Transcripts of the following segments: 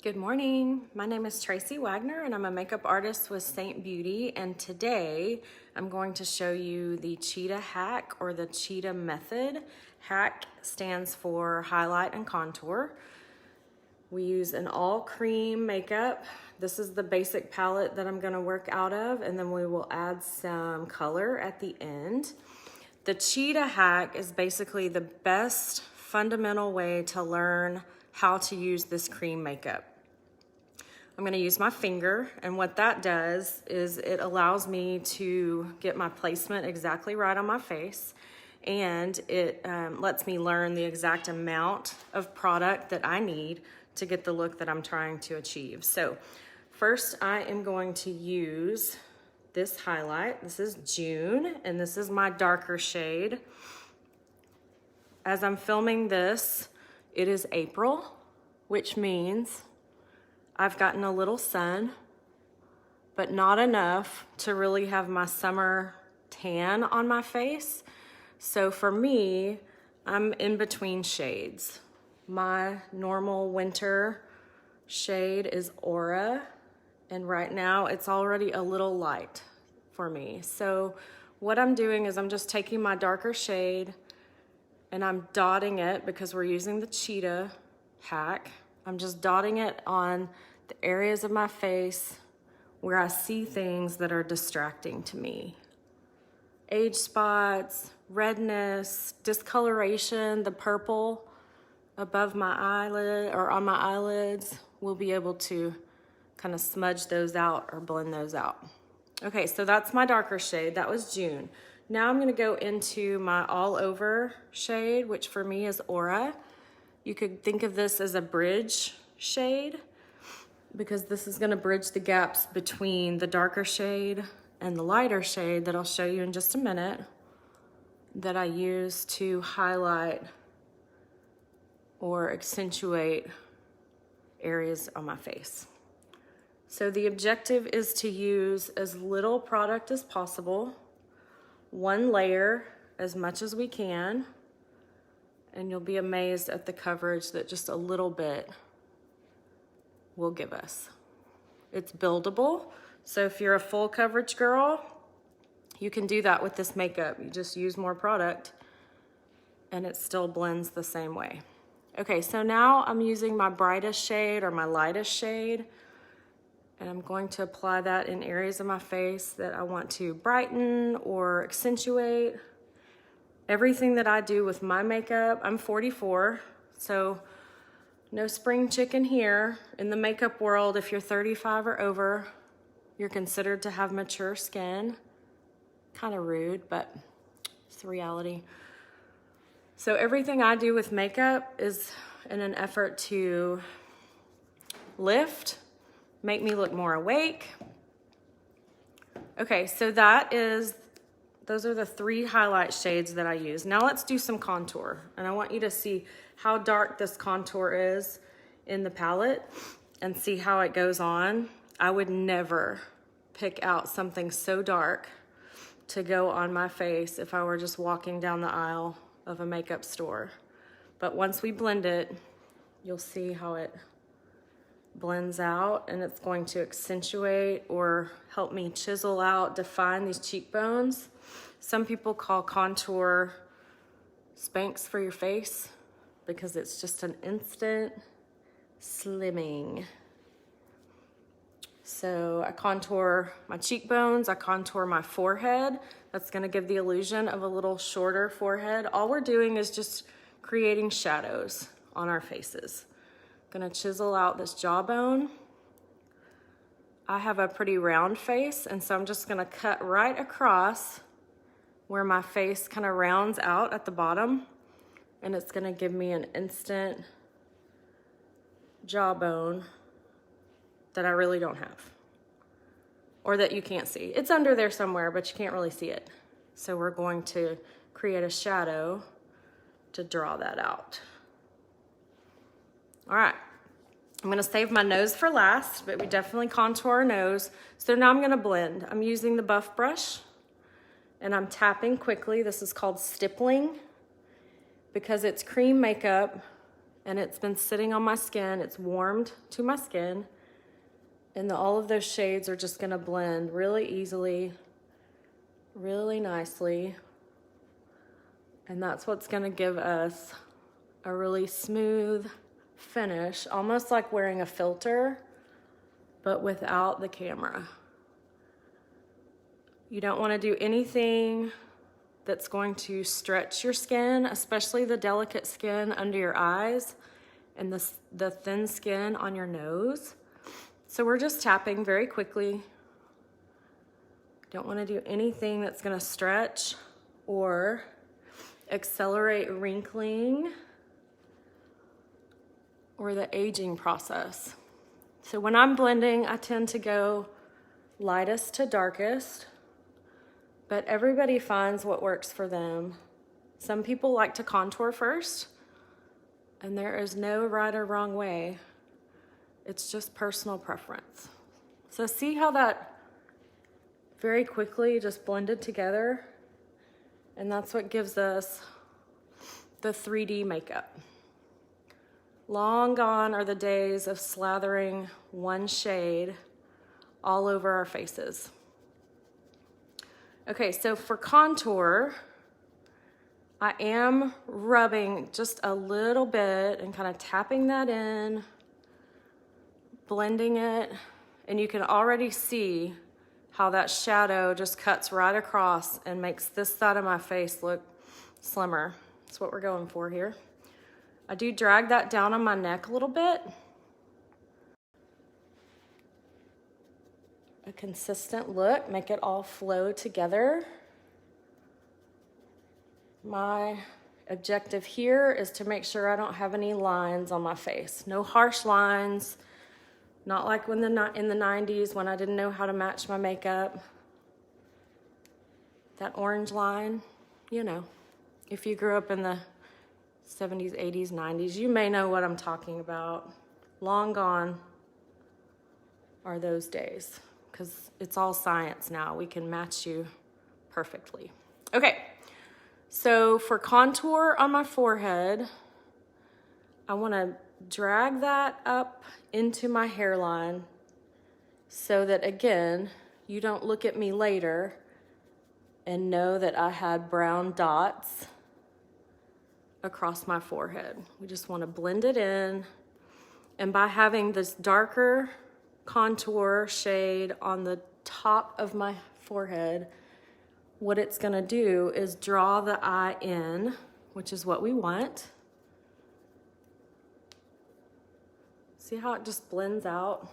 Good morning. My name is Tracy Wagner and I'm a makeup artist with Seint Beauty, and today I'm going to show you the Cheetah HAC or the Cheetah method. HAC stands for highlight and contour. We use an all cream makeup. This is the basic palette that I'm going to work out of, and then we will add some color at the end. The Cheetah HAC is basically the best fundamental way to learn how to use this cream makeup. I'm going to use my finger, and what that does is it allows me to get my placement exactly right on my face, and it lets me learn the exact amount of product that I need to get the look that I'm trying to achieve. So first I am going to use this highlight. This is June, and this is my darker shade. As I'm filming this, it is April, which means I've gotten a little sun, but not enough to really have my summer tan on my face. So for me, I'm in between shades. My normal winter shade is Aura, and right now it's already a little light for me. So what I'm doing is I'm just taking my darker shade and I'm dotting it, because we're using the Cheetah HAC. I'm just dotting it on the areas of my face where I see things that are distracting to me. Age spots, redness, discoloration, the purple above my eyelid or on my eyelids, we'll be able to kind of smudge those out or blend those out. Okay, so that's my darker shade. That was June. Now I'm gonna go into my all over shade, which for me is Aura. You could think of this as a bridge shade, because this is gonna bridge the gaps between the darker shade and the lighter shade that I'll show you in just a minute, that I use to highlight or accentuate areas on my face. So the objective is to use as little product as possible, one layer as much as we can, and you'll be amazed at the coverage that just a little bit will give us. It's buildable, so if you're a full coverage girl, you can do that with this makeup. You just use more product and it still blends the same way. Okay, so now I'm using my brightest shade or my lightest shade, and I'm going to apply that in areas of my face that I want to brighten or accentuate. Everything that I do with my makeup, I'm 44, so no spring chicken here. In the makeup world, if you're 35 or over, you're considered to have mature skin. Kind of rude, but it's the reality. So everything I do with makeup is in an effort to lift, make me look more awake. Okay, so those are the three highlight shades that I use. Now let's do some contour, and I want you to see how dark this contour is in the palette and see how it goes on. I would never pick out something so dark to go on my face if I were just walking down the aisle of a makeup store. But once we blend it, you'll see how it blends out, and it's going to accentuate or help me chisel out, define these cheekbones. Some people call contour Spanx for your face, because it's just an instant slimming. So I contour my cheekbones, I contour my forehead. That's gonna give the illusion of a little shorter forehead. All we're doing is just creating shadows on our faces. Gonna chisel out this jawbone. I have a pretty round face, and so I'm just gonna cut right across where my face kind of rounds out at the bottom, and it's gonna give me an instant jawbone that I really don't have, or that you can't see. It's under there somewhere, but you can't really see it. So we're going to create a shadow to draw that out. All right, I'm gonna save my nose for last, but we definitely contour our nose. So now I'm gonna blend. I'm using the buff brush, and I'm tapping quickly. This is called stippling. Because it's cream makeup, and it's been sitting on my skin. It's warmed to my skin, and all of those shades are just gonna blend really easily, really nicely. And that's what's gonna give us a really smooth finish, almost like wearing a filter, but without the camera. You don't wanna do anything that's going to stretch your skin, especially the delicate skin under your eyes and the thin skin on your nose. So we're just tapping very quickly. Don't wanna do anything that's gonna stretch or accelerate wrinkling or the aging process. So when I'm blending, I tend to go lightest to darkest, but everybody finds what works for them. Some people like to contour first, and there is no right or wrong way. It's just personal preference. So see how that very quickly just blended together? And that's what gives us the 3D makeup. Long gone are the days of slathering one shade all over our faces. Okay, so for contour, I am rubbing just a little bit and kind of tapping that in, blending it, and you can already see how that shadow just cuts right across and makes this side of my face look slimmer. That's what we're going for here. I do drag that down on my neck a little bit. A consistent look, make it all flow together. My objective here is to make sure I don't have any lines on my face. No harsh lines, not like when in the 90s when I didn't know how to match my makeup. That orange line, you know, if you grew up in the 70s, 80s, 90s, you may know what I'm talking about. Long gone are those days, because it's all science now. We can match you perfectly. Okay, so for contour on my forehead, I wanna drag that up into my hairline so that, again, you don't look at me later and know that I had brown dots across my forehead. We just wanna blend it in, and by having this darker contour shade on the top of my forehead, what it's gonna do is draw the eye in, which is what we want. See how it just blends out?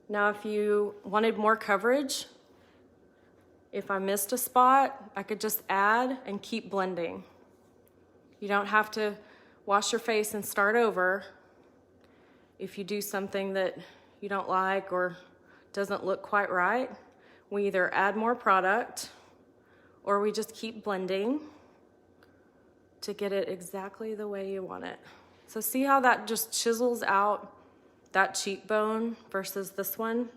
Now, if you wanted more coverage, if I missed a spot, I could just add and keep blending. You don't have to wash your face and start over if you do something that you don't like or doesn't look quite right. We either add more product or we just keep blending to get it exactly the way you want it. So see how that just chisels out that cheekbone versus this one?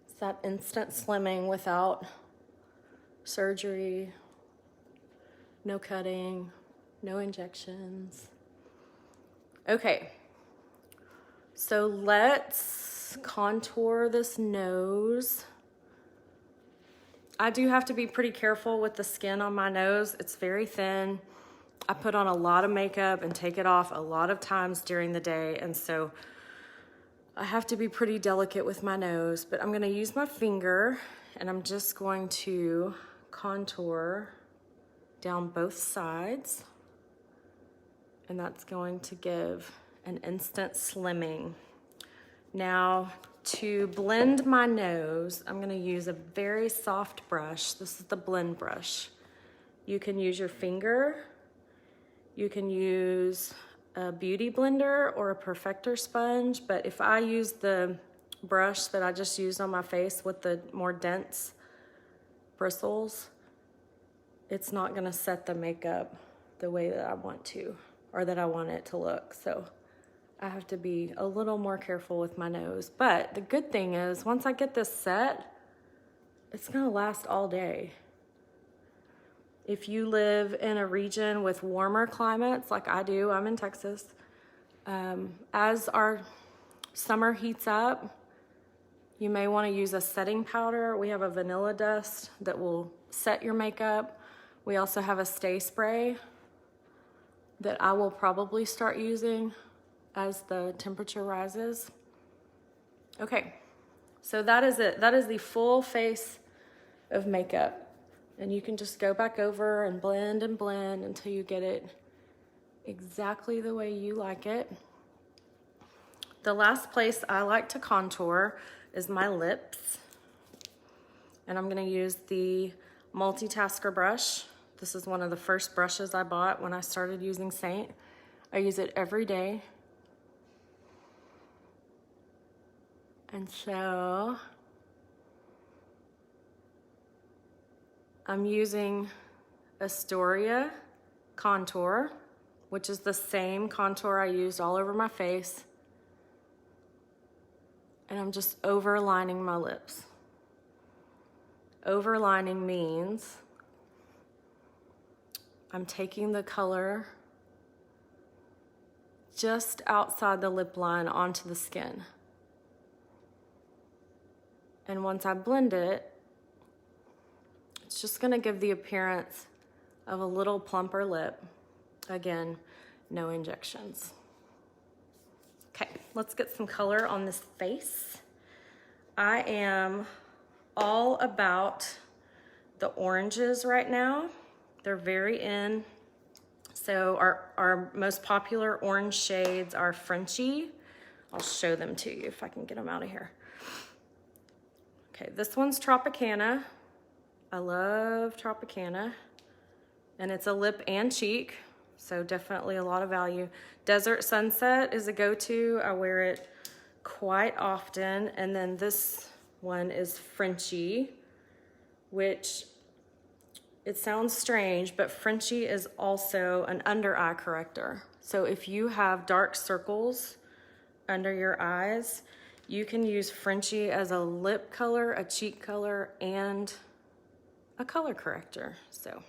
It's that instant slimming without surgery, no cutting, no injections. Okay, so let's contour this nose. I do have to be pretty careful with the skin on my nose. It's very thin. I put on a lot of makeup and take it off a lot of times during the day, and so I have to be pretty delicate with my nose, but I'm gonna use my finger and I'm just going to contour down both sides, and that's going to give an instant slimming. Now, to blend my nose, I'm gonna use a very soft brush. This is the blend brush. You can use your finger, you can use a beauty blender or a perfector sponge, but if I use the brush that I just used on my face with the more dense bristles, it's not gonna set the makeup the way that I want to, or that I want it to look. So I have to be a little more careful with my nose. But the good thing is, once I get this set, it's gonna last all day. If you live in a region with warmer climates, like I do, I'm in Texas, as our summer heats up, you may want to use a setting powder. We have a vanilla dust that will set your makeup. We also have a stay spray that I will probably start using as the temperature rises. Okay, so that is it. That is the full face of makeup. And you can just go back over and blend until you get it exactly the way you like it. The last place I like to contour is my lips. And I'm gonna use the multitasker brush. This is one of the first brushes I bought when I started using Seint. I use it every day. And so I'm using Astoria contour, which is the same contour I used all over my face. And I'm just overlining my lips. Overlining means I'm taking the color just outside the lip line onto the skin. And once I blend it, it's just gonna give the appearance of a little plumper lip. Again, no injections. Okay, let's get some color on this face. I am all about the oranges right now. They're very in. So our most popular orange shades are Frenchy. I'll show them to you if I can get them out of here. Okay, this one's Tropicana. I love Tropicana. And it's a lip and cheek, so definitely a lot of value. Desert Sunset is a go-to. I wear it quite often. And then this one is Frenchy, which it sounds strange, but Frenchy is also an under eye corrector. So if you have dark circles under your eyes, you can use Frenchy as a lip color, a cheek color, and a color corrector. So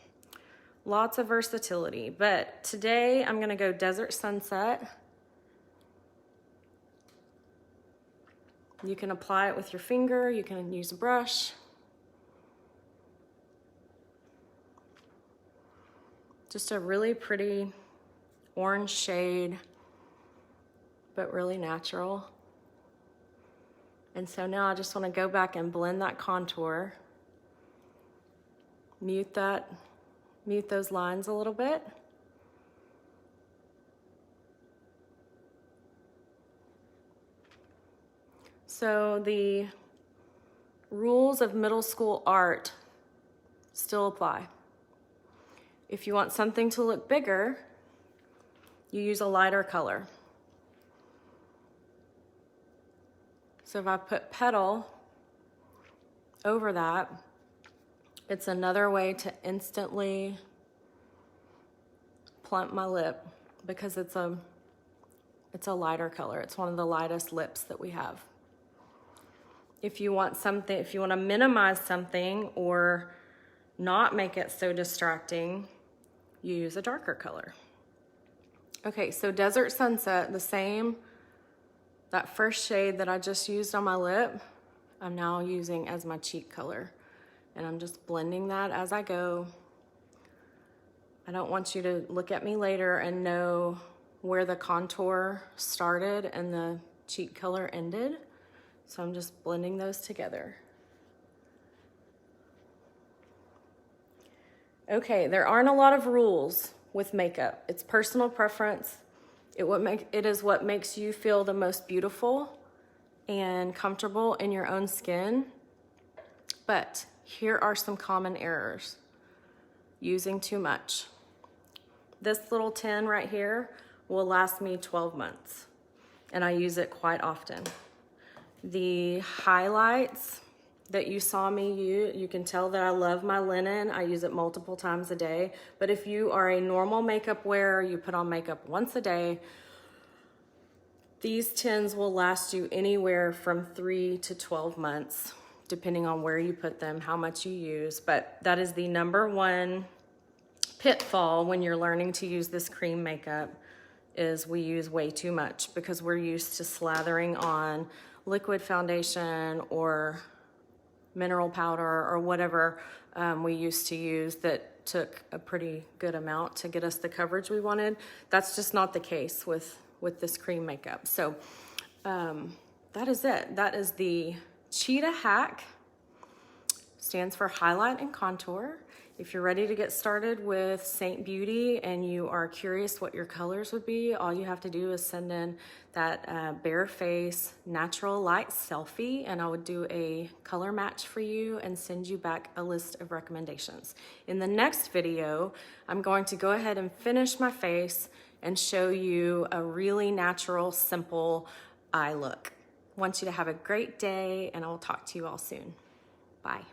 lots of versatility. But today I'm gonna go Desert Sunset. You can apply it with your finger, you can use a brush. Just a really pretty orange shade, but really natural. And so now I just want to go back and blend that contour. Mute those lines a little bit. So the rules of middle school art still apply. If you want something to look bigger, you use a lighter color. So if I put Petal over that, it's another way to instantly plump my lip because it's a lighter color. It's one of the lightest lips that we have. If you want to minimize something or not make it so distracting, you use a darker color. Okay, so Desert Sunset, the same, that first shade that I just used on my lip, I'm now using as my cheek color. And I'm just blending that as I go. I don't want you to look at me later and know where the contour started and the cheek color ended. So I'm just blending those together. Okay, there aren't a lot of rules with makeup. It's personal preference. It is what makes you feel the most beautiful and comfortable in your own skin. But here are some common errors. Using too much. This little tin right here will last me 12 months, and I use it quite often. The highlights that you saw me use, you can tell that I love my linen. I use it multiple times a day. But if you are a normal makeup wearer, you put on makeup once a day, these tins will last you anywhere from 3 to 12 months, depending on where you put them, how much you use. But that is the number one pitfall when you're learning to use this cream makeup is we use way too much because we're used to slathering on liquid foundation or mineral powder or whatever we used to use that took a pretty good amount to get us the coverage we wanted. That's just not the case with this cream makeup. So that is it. That is the Cheetah HAC, stands for Highlight and Contour. If you're ready to get started with Seint Beauty and you are curious what your colors would be, all you have to do is send in that bare face natural light selfie, and I would do a color match for you and send you back a list of recommendations. In the next video, I'm going to go ahead and finish my face and show you a really natural, simple eye look. I want you to have a great day, and I will talk to you all soon. Bye.